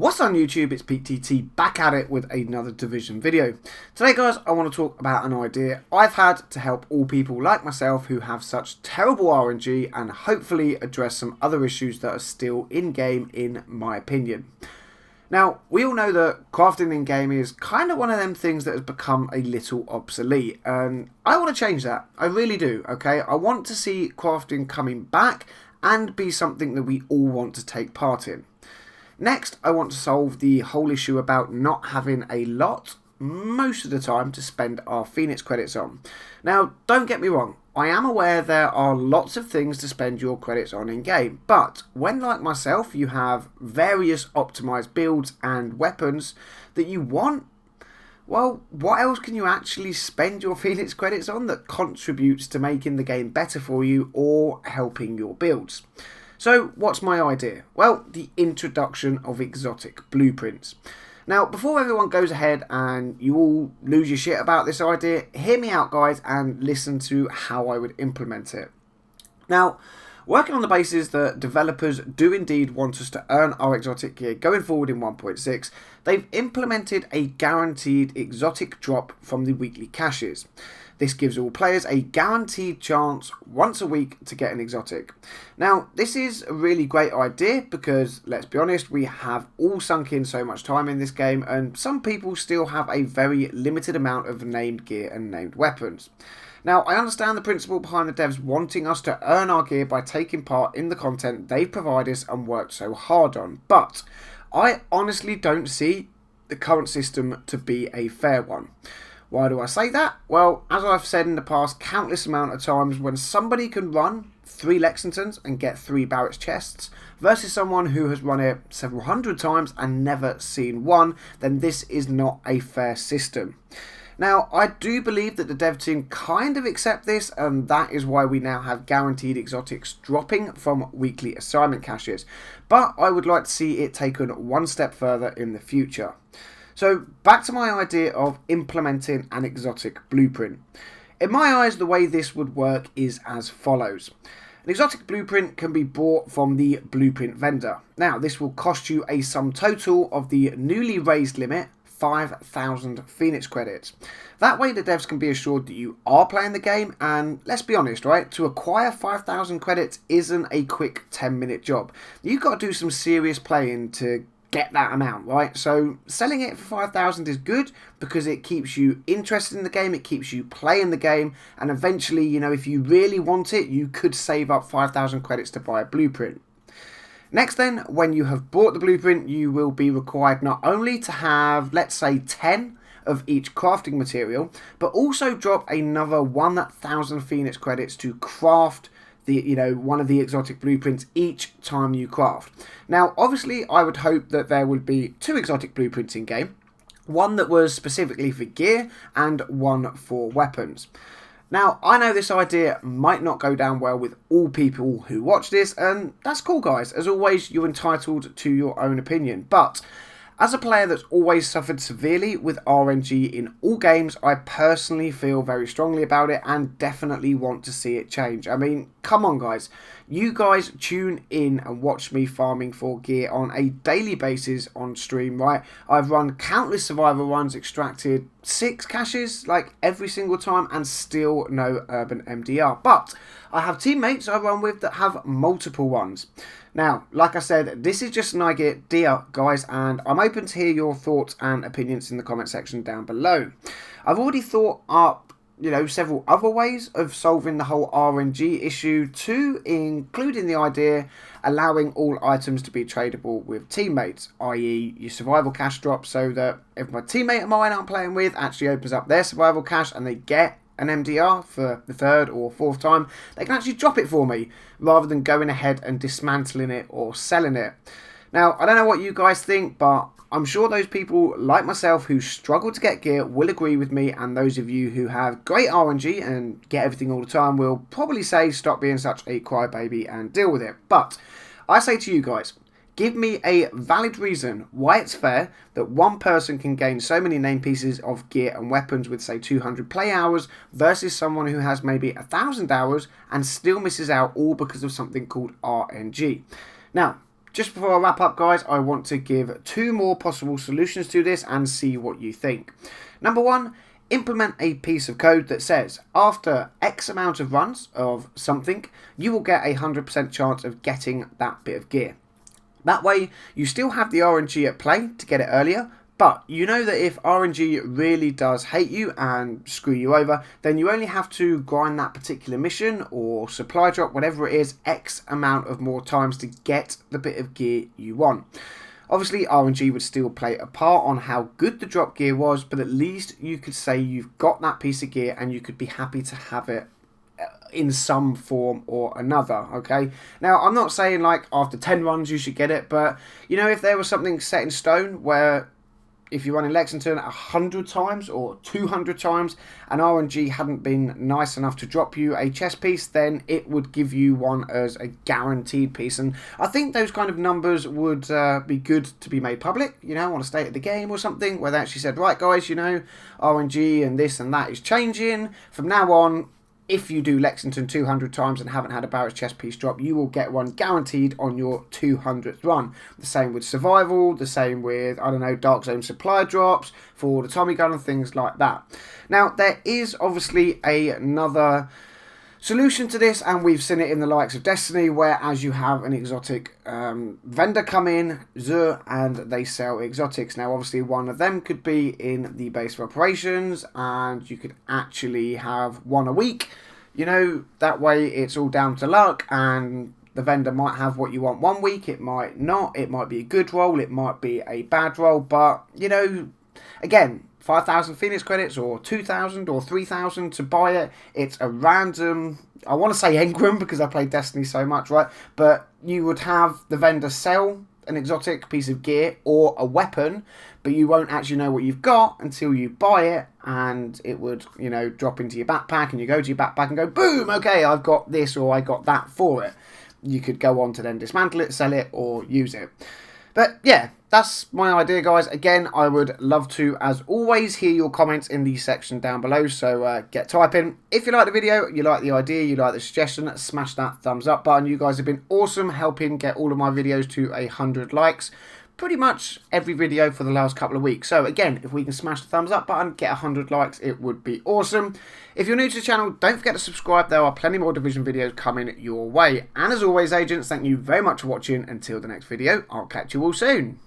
What's on YouTube? It's PeteTT back at it with another Division video. Today guys, I want to talk about an idea I've had to help all people like myself who have such terrible RNG and hopefully address some other issues that are still in game in my opinion. Now, we all know that crafting in game is kind of one of them things that has become a little obsolete, and I want to change that. I really do, okay? I want to see crafting coming back and be something that we all want to take part in. Next, I want to solve the whole issue about not having a lot, most of the time, to spend our Phoenix credits on. Now, don't get me wrong, I am aware there are lots of things to spend your credits on in game, but when, like myself, you have various optimized builds and weapons that you want, well, what else can you actually spend your Phoenix credits on that contributes to making the game better for you or helping your builds? So, what's my idea? Well, the introduction of exotic blueprints. Now, before everyone goes ahead and you all lose your shit about this idea, hear me out guys and listen to how I would implement it. Now, working on the basis that developers do indeed want us to earn our exotic gear going forward in 1.6, they've implemented a guaranteed exotic drop from the weekly caches. This gives all players a guaranteed chance once a week to get an exotic. Now, this is a really great idea because, let's be honest, we have all sunk in so much time in this game and some people still have a very limited amount of named gear and named weapons. Now, I understand the principle behind the devs wanting us to earn our gear by taking part in the content they've provided us and worked so hard on, but I honestly don't see the current system to be a fair one. Why do I say that? Well, as I've said in the past countless amount of times, when somebody can run 3 Lexingtons and get 3 Barrett's chests versus someone who has run it several hundred times and never seen one, then this is not a fair system. Now, I do believe that the dev team kind of accept this, and that is why we now have guaranteed exotics dropping from weekly assignment caches. But I would like to see it taken one step further in the future. So, back to my idea of implementing an exotic blueprint. In my eyes, the way this would work is as follows. An exotic blueprint can be bought from the blueprint vendor. Now, this will cost you a sum total of the newly raised limit, 5,000 Phoenix credits. That way the devs can be assured that you are playing the game, and let's be honest, right, to acquire 5,000 credits isn't a quick 10-minute job. You've got to do some serious playing to get that amount, right? So selling it for 5,000 is good because it keeps you interested in the game, it keeps you playing the game, and eventually, you know, if you really want it, you could save up 5,000 credits to buy a blueprint. Next then, when you have bought the blueprint, you will be required not only to have, let's say, 10 of each crafting material, but also drop another 1,000 Phoenix credits to craft one of the exotic blueprints each time you craft. Now, obviously, I would hope that there would be 2 exotic blueprints in game, one that was specifically for gear and one for weapons. Now, I know this idea might not go down well with all people who watch this, and that's cool guys. As always, you're entitled to your own opinion, but as a player that's always suffered severely with RNG in all games, I personally feel very strongly about it and definitely want to see it change. I mean, come on guys. You guys tune in and watch me farming for gear on a daily basis on stream, right? I've run countless survival runs, extracted 6 caches like every single time, and still no urban MDR. But I have teammates I run with that have multiple ones. Now, like I said, this is just an idea, guys, and I'm open to hear your thoughts and opinions in the comment section down below. I've already thought up, several other ways of solving the whole RNG issue too, including the idea allowing all items to be tradable with teammates, i.e. your survival cache drop, so that if my teammate of mine I'm playing with actually opens up their survival cache and they get an MDR for the 3rd or 4th time, they can actually drop it for me rather than going ahead and dismantling it or selling it. Now, I don't know what you guys think, but I'm sure those people like myself who struggle to get gear will agree with me, and those of you who have great RNG and get everything all the time will probably say stop being such a crybaby and deal with it. But I say to you guys, give me a valid reason why it's fair that one person can gain so many name pieces of gear and weapons with, say, 200 play hours versus someone who has maybe 1,000 hours and still misses out all because of something called RNG. Now, Just before I wrap up, guys, I want to give 2 more possible solutions to this and see what you think. Number 1, implement a piece of code that says after X amount of runs of something, you will get a 100% chance of getting that bit of gear. That way, you still have the RNG at play to get it earlier, but you know that if RNG really does hate you and screw you over, then you only have to grind that particular mission or supply drop, whatever it is, X amount of more times to get the bit of gear you want. Obviously, RNG would still play a part on how good the drop gear was, but at least you could say you've got that piece of gear and you could be happy to have it in some form or another, okay? Now, I'm not saying like after 10 runs you should get it, but you know, if there was something set in stone where if you run in Lexington 100 times or 200 times and RNG hadn't been nice enough to drop you a chest piece, then it would give you one as a guaranteed piece. And I think those kind of numbers would be good to be made public, you know, on a state of the game or something, where they actually said, right guys, you know, RNG and this and that is changing. From now on, if you do Lexington 200 times and haven't had a Barrett's chest piece drop, you will get one guaranteed on your 200th run. The same with survival, the same with, I don't know, Dark Zone supply drops for the Tommy gun and things like that. Now, there is obviously another solution to this, and we've seen it in the likes of Destiny, where as you have an exotic vendor come in, Zur, and they sell exotics. Now, obviously, one of them could be in the base of operations, and you could actually have one a week. You know, that way it's all down to luck, and the vendor might have what you want one week, it might not, it might be a good roll, it might be a bad roll, but, you know, again, 5,000 Phoenix credits or 2,000 or 3,000 to buy it. It's a random, I want to say engram because I play Destiny so much, right? But you would have the vendor sell an exotic piece of gear or a weapon, but you won't actually know what you've got until you buy it, and it would, you know, drop into your backpack, and you go to your backpack and go, boom, okay, I've got this or I got that for it. You could go on to then dismantle it, sell it, or use it. But yeah, that's my idea, guys. Again, I would love to, as always, hear your comments in the section down below. So get typing. If you like the video, you like the idea, you like the suggestion, smash that thumbs up button. You guys have been awesome helping get all of my videos to 100 likes. Pretty much every video for the last couple of weeks. So again, if we can smash the thumbs up button, get 100 likes, it would be awesome. If you're new to the channel, don't forget to subscribe. There are plenty more Division videos coming your way. And as always, agents, thank you very much for watching. Until the next video, I'll catch you all soon.